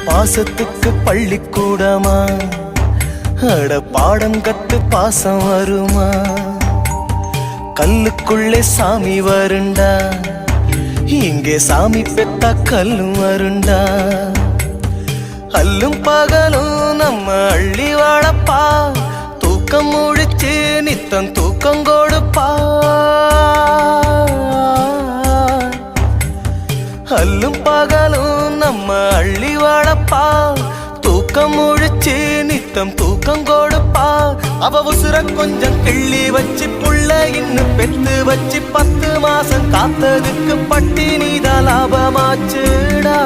பாசத்துக்கு பள்ளிக்கூடமா அட பாடம் கத்து பாசம் வருமா கல்லுக்குள்ளே சாமி வருண்டா இங்கே சாமி பெத்தா கல்லும் வருண்டா அல்லும் பகலும் நம்ம அள்ளி வாழப்பா தூக்கம் முழிச்சு நித்தம் தூக்கம் கொடுப்பா அல்லும் பகலும் நம்ம அள்ளி வாழப்பா தூக்கம் முழிச்சு நித்தம் தூக்கம் கொடுப்பா அவ உசுர கொஞ்சம் கிள்ளி வச்சு புள்ள இன்னும் பெத்து வச்சு 10 மாசம் காத்ததுக்கு பட்டினிதான் லாபமாச்சுடா